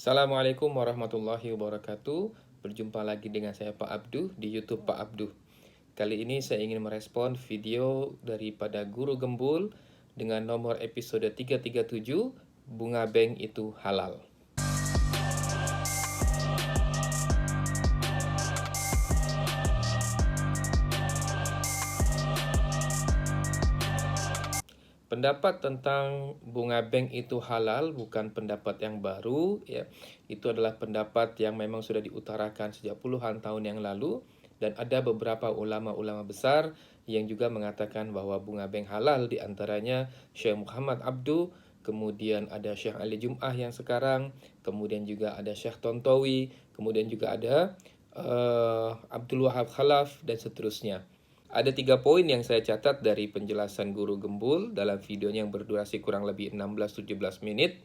Assalamualaikum warahmatullahi wabarakatuh. Berjumpa lagi dengan saya Pak Abdu di YouTube Pak Abdu. Kali ini saya ingin merespon video daripada Guru Gembul dengan nomor episode 337, Bunga Bank itu halal. Pendapat tentang bunga bank itu halal bukan pendapat yang baru, ya. Itu adalah pendapat yang memang sudah diutarakan sejak puluhan tahun yang lalu, dan ada beberapa ulama-ulama besar yang juga mengatakan bahwa bunga bank halal, di antaranya Syekh Muhammad Abdu, kemudian ada Syekh Ali Jum'ah yang sekarang, kemudian juga ada Syekh Tontowi, kemudian juga ada Abdul Wahab Khalaf, dan seterusnya. Ada 3 poin yang saya catat dari penjelasan Guru Gembul dalam videonya yang berdurasi kurang lebih 16-17 menit,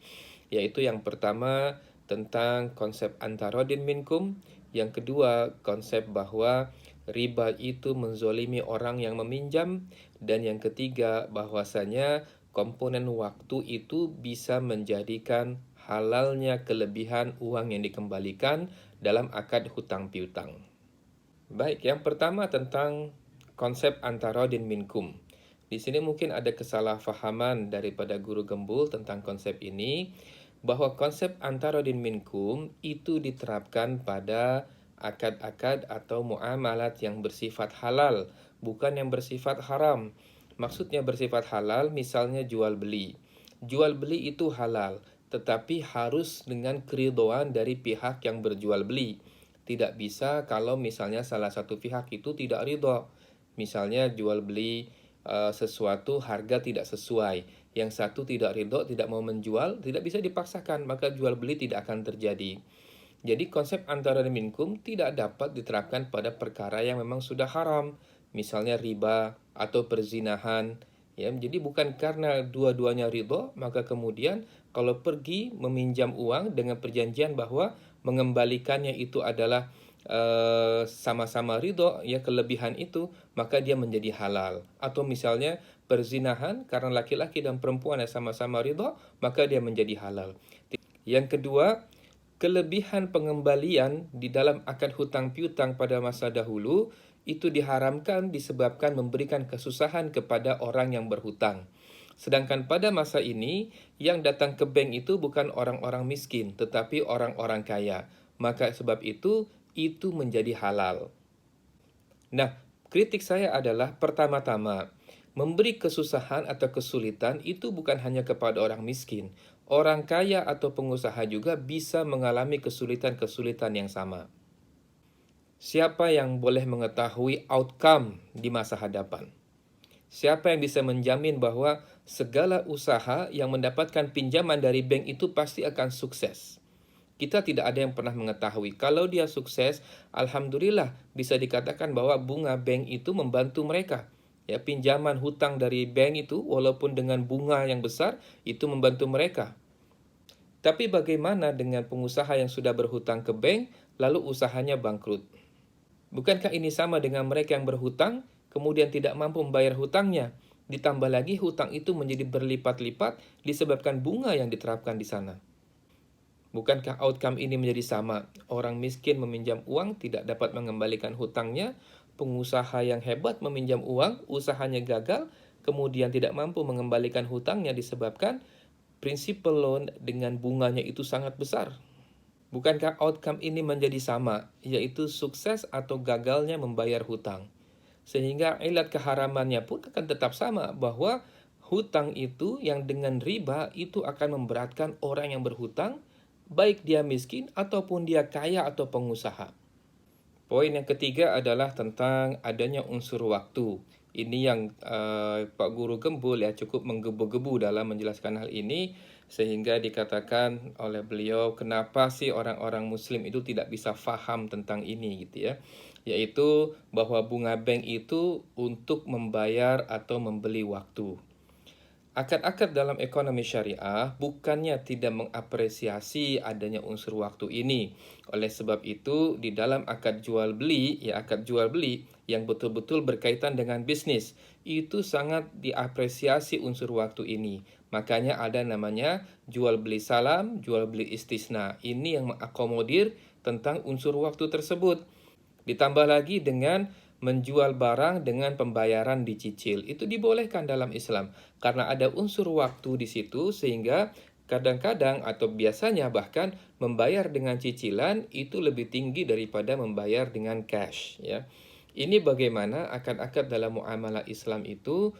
yaitu yang pertama tentang konsep antarodin minkum, yang kedua konsep bahwa riba itu menzolimi orang yang meminjam, dan yang ketiga bahwasanya komponen waktu itu bisa menjadikan halalnya kelebihan uang yang dikembalikan dalam akad hutang piutang. Baik, yang pertama tentang konsep antarodin minkum. Di sini mungkin ada kesalahpahaman daripada Guru Gembul tentang konsep ini, bahwa konsep antarodin minkum itu diterapkan pada akad-akad atau muamalat yang bersifat halal, bukan yang bersifat haram. Maksudnya bersifat halal, misalnya jual beli. Jual beli itu halal, tetapi harus dengan keridhaan dari pihak yang berjual beli. Tidak bisa kalau misalnya salah satu pihak itu tidak ridho. Misalnya jual beli sesuatu harga tidak sesuai, yang satu tidak ridho, tidak mau menjual, tidak bisa dipaksakan, maka jual beli tidak akan terjadi. Jadi konsep antarodin minkum tidak dapat diterapkan pada perkara yang memang sudah haram, misalnya riba atau perzinahan. Ya, jadi bukan karena dua-duanya ridho, maka kemudian kalau pergi meminjam uang dengan perjanjian bahwa mengembalikannya itu adalah sama-sama ridho, ya, kelebihan itu, maka dia menjadi halal. Atau misalnya perzinahan karena laki-laki dan perempuan yang sama-sama ridho, maka dia menjadi halal. Yang kedua, kelebihan pengembalian di dalam akad hutang piutang pada masa dahulu itu diharamkan disebabkan memberikan kesusahan kepada orang yang berhutang. Sedangkan pada masa ini, yang datang ke bank itu bukan orang-orang miskin, tetapi orang-orang kaya. Maka sebab itu menjadi halal. Nah, kritik saya adalah pertama-tama, memberi kesusahan atau kesulitan itu bukan hanya kepada orang miskin. Orang kaya atau pengusaha juga bisa mengalami kesulitan-kesulitan yang sama. Siapa yang boleh mengetahui outcome di masa hadapan? Siapa yang bisa menjamin bahwa segala usaha yang mendapatkan pinjaman dari bank itu pasti akan sukses? Kita tidak ada yang pernah mengetahui. Kalau dia sukses, alhamdulillah bisa dikatakan bahwa bunga bank itu membantu mereka. Ya, pinjaman hutang dari bank itu walaupun dengan bunga yang besar itu membantu mereka. Tapi bagaimana dengan pengusaha yang sudah berhutang ke bank lalu usahanya bangkrut? Bukankah ini sama dengan mereka yang berhutang kemudian tidak mampu membayar hutangnya? Ditambah lagi hutang itu menjadi berlipat-lipat disebabkan bunga yang diterapkan di sana. Bukankah outcome ini menjadi sama? Orang miskin meminjam uang tidak dapat mengembalikan hutangnya, pengusaha yang hebat meminjam uang, usahanya gagal, kemudian tidak mampu mengembalikan hutangnya disebabkan principal loan dengan bunganya itu sangat besar. Bukankah outcome ini menjadi sama, yaitu sukses atau gagalnya membayar hutang? Sehingga ilat keharamannya pun akan tetap sama, bahwa hutang itu yang dengan riba itu akan memberatkan orang yang berhutang, baik dia miskin ataupun dia kaya atau pengusaha. Poin yang ketiga adalah tentang adanya unsur waktu. Ini yang Pak Guru Gembul ya cukup menggebu-gebu dalam menjelaskan hal ini, sehingga dikatakan oleh beliau kenapa sih orang-orang muslim itu tidak bisa faham tentang ini gitu ya. Yaitu bahwa bunga bank itu untuk membayar atau membeli waktu. Akad-akad dalam ekonomi syariah bukannya tidak mengapresiasi adanya unsur waktu ini. Oleh sebab itu, di dalam akad jual beli, ya akad jual beli yang betul-betul berkaitan dengan bisnis, itu sangat diapresiasi unsur waktu ini. Makanya ada namanya jual beli salam, jual beli istisna. Ini yang mengakomodir tentang unsur waktu tersebut. Ditambah lagi dengan menjual barang dengan pembayaran dicicil. Itu dibolehkan dalam Islam karena ada unsur waktu di situ sehingga kadang-kadang atau biasanya bahkan membayar dengan cicilan itu lebih tinggi daripada membayar dengan cash ya. Ini bagaimana akad-akad dalam muamalah Islam itu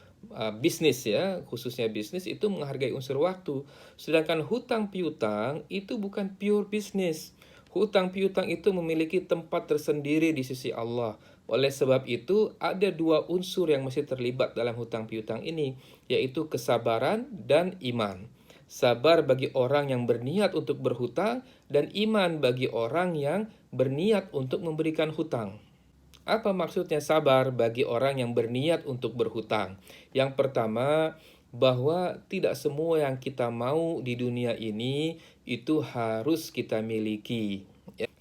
bisnis ya, khususnya bisnis itu menghargai unsur waktu. Sedangkan hutang piutang itu bukan pure bisnis. Hutang piutang itu memiliki tempat tersendiri di sisi Allah. Oleh sebab itu, ada dua unsur yang mesti terlibat dalam hutang piutang ini, yaitu kesabaran dan iman. Sabar bagi orang yang berniat untuk berhutang, dan iman bagi orang yang berniat untuk memberikan hutang. Apa maksudnya sabar bagi orang yang berniat untuk berhutang? Yang pertama, bahwa tidak semua yang kita mau di dunia ini itu harus kita miliki.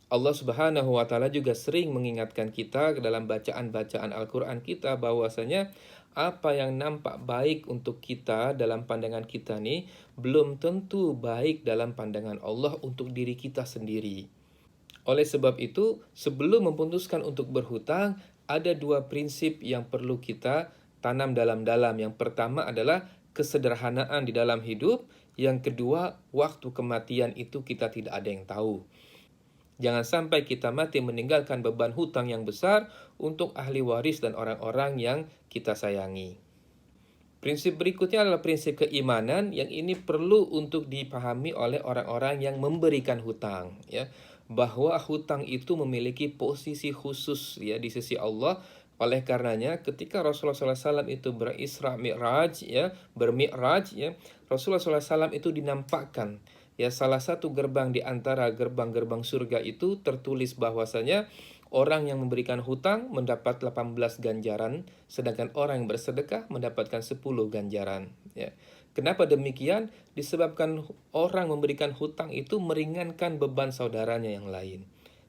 Allah Subhanahu wa taala juga sering mengingatkan kita dalam bacaan-bacaan Al-Qur'an kita bahwasanya apa yang nampak baik untuk kita dalam pandangan kita nih belum tentu baik dalam pandangan Allah untuk diri kita sendiri. Oleh sebab itu, sebelum memutuskan untuk berhutang, ada dua prinsip yang perlu kita tanam dalam-dalam. Yang pertama adalah kesederhanaan di dalam hidup. Yang kedua, waktu kematian itu kita tidak ada yang tahu. Jangan sampai kita mati meninggalkan beban hutang yang besar untuk ahli waris dan orang-orang yang kita sayangi. Prinsip berikutnya adalah prinsip keimanan yang ini perlu untuk dipahami oleh orang-orang yang memberikan hutang ya, bahwa hutang itu memiliki posisi khusus ya di sisi Allah. Oleh karenanya ketika Rasulullah SAW itu berisra mi'raj ya, bermi'raj ya, Rasulullah SAW itu dinampakkan ya salah satu gerbang di antara gerbang-gerbang surga itu tertulis bahwasanya orang yang memberikan hutang mendapat 18 ganjaran, sedangkan orang yang bersedekah mendapatkan 10 ganjaran. Ya. Kenapa demikian? Disebabkan orang memberikan hutang itu meringankan beban saudaranya yang lain.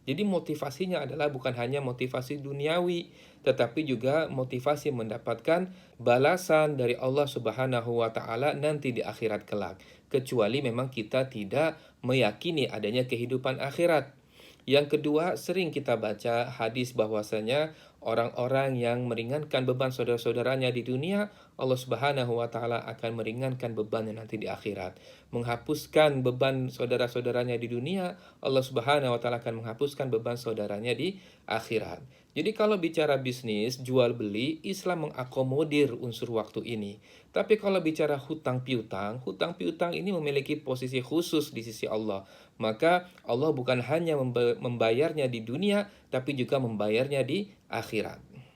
Jadi motivasinya adalah bukan hanya motivasi duniawi, tetapi juga motivasi mendapatkan balasan dari Allah Subhanahu wa taala nanti di akhirat kelak. Kecuali memang kita tidak meyakini adanya kehidupan akhirat. Yang kedua, sering kita baca hadis bahwasanya orang-orang yang meringankan beban saudara-saudaranya di dunia, Allah Subhanahu wa taala akan meringankan bebannya nanti di akhirat. Menghapuskan beban saudara-saudaranya di dunia, Allah Subhanahu wa taala akan menghapuskan beban saudaranya di akhirat. Jadi kalau bicara bisnis, jual beli, Islam mengakomodir unsur waktu ini. Tapi kalau bicara hutang piutang ini memiliki posisi khusus di sisi Allah. Maka Allah bukan hanya membayarnya di dunia, tapi juga membayarnya di akhirat.